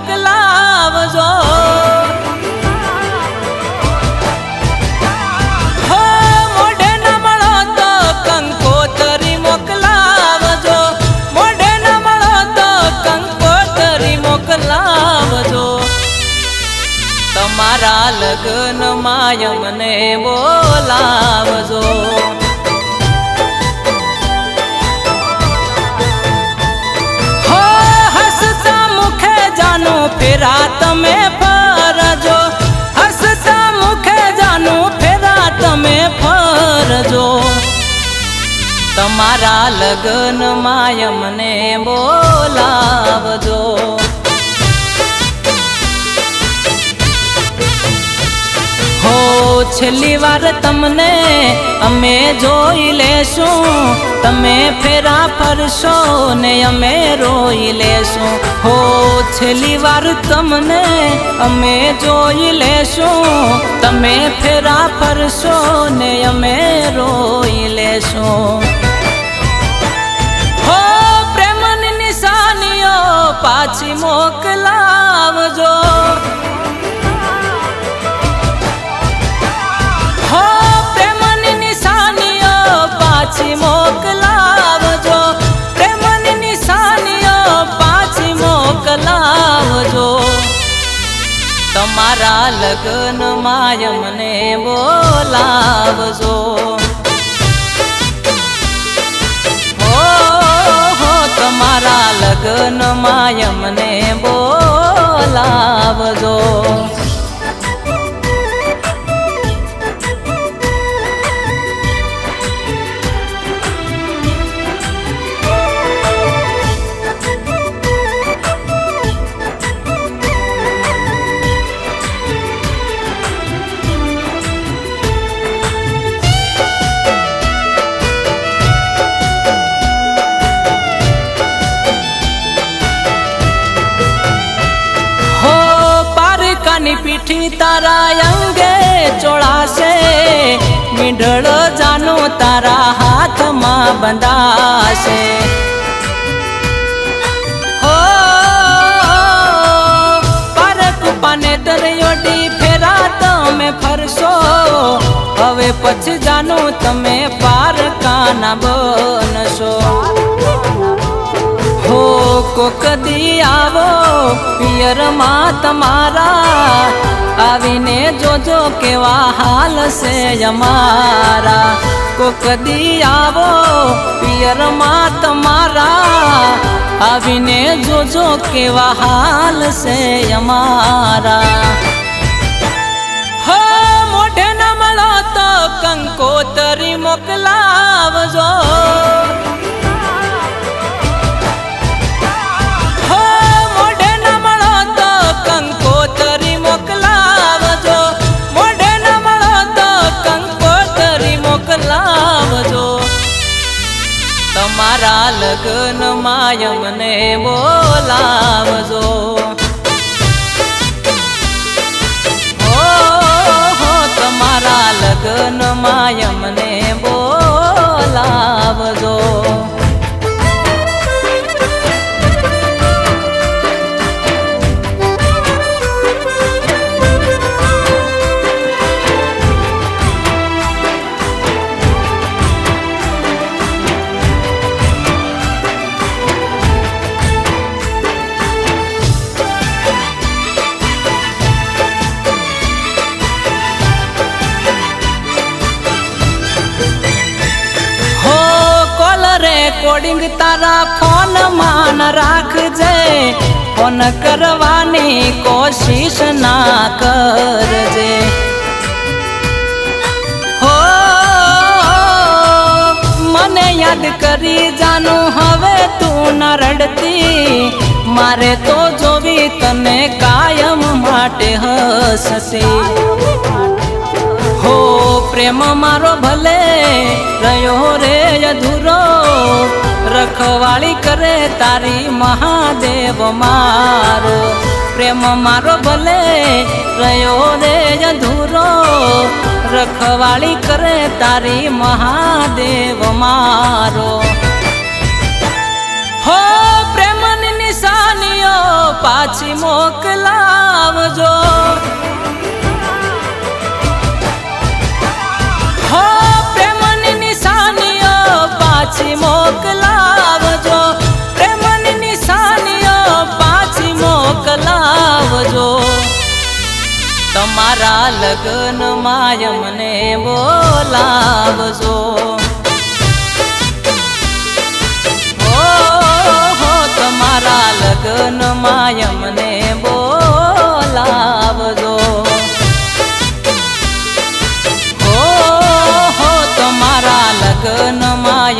મોકલાવજો હો મોઢે ન મળો તો કંકોતરી મોકલાવજો મોઢે ન મળો તો કંકોતરી મોકલાવજો તમારા લગ્ન માં અમને બોલાવજો હો હસતા મુખે જાનું ફેરા તમે ફરજો હસતા મુખે જાનું ફેરા તમે ફરજો તમારા લગ્ન માં અમને બોલાવજો હો છેલ્લી વાર તમને અમે જોઈ લેશું તમે ફેરા ફરશો ને અમે રોઈ લેશું હો છેલ્લી વાર તમને અમે જોઈ લેશું તમે ફેરા ફરશો ને અમે રોઈ લેશું હો પ્રેમની નિશાનીઓ પાછી મોકલાવજો પાછી મોકલાવજો પ્રેમની નિશાનીઓ પાછી મોકલાવજો તમારા લગ્ન માં અમને બોલાવજો હો તમારા લગ્ન માં અમને બોલાવજો પીઠી તારા અંગે ચોળાશે મીંઢળ જાનું તારા હાથમાં બંધાશે હો પારક પાને દરિયોડી ફેરા તમે ફરશો હવે પછી જાનું તમે પારકાના બનશો હો કોક દી આવો પિયરમાં તમારા આવીને જોજો કેવા હાલ છે અમારા કોક દી આવો પિયરમાં તમારા આવીને જોજો કેવા હાલ છે અમારા હો મોઢે ન મળો તો કંકોતરી મોકલાવજો કંકોતરી મોકલાવજો મોઢે ન મળો તો કંકોતરી મોકલાવજો તમારા લગ્ન માં અમને બોલાવજો હો તમારા લગ્ન માં અમને બોલાવજો રેકોર્ડિંગ તારા ફોન માં રાખજે ફોન કરવાની કોશિશ ના કરજે હો મને યાદ કરી જાનું હવે તું ન રડતી મારે તો જોવી તને કાયમ માટે હસતી હો પ્રેમ મારો ભલે રહ્યો રે અધૂરો રખવાળી કરે તારી મહાદેવ મારો પ્રેમ મારો ભલે રહ્યો રે અધૂરો રખવાળી કરે તારી મહાદેવ મારો હો પ્રેમની નિશાનીઓ પાછી મોકલાવજો. હો પ્રેમની નિશાનીઓ પાછી મોકલાવજો. પ્રેમની નિશાનીઓ પાછી મોકલાવજો. તમારા લગ્ન માં અમને બોલાવજો. તમારા લગ્ન માં અમને બોલાવજો. તમારા લગ્ન માં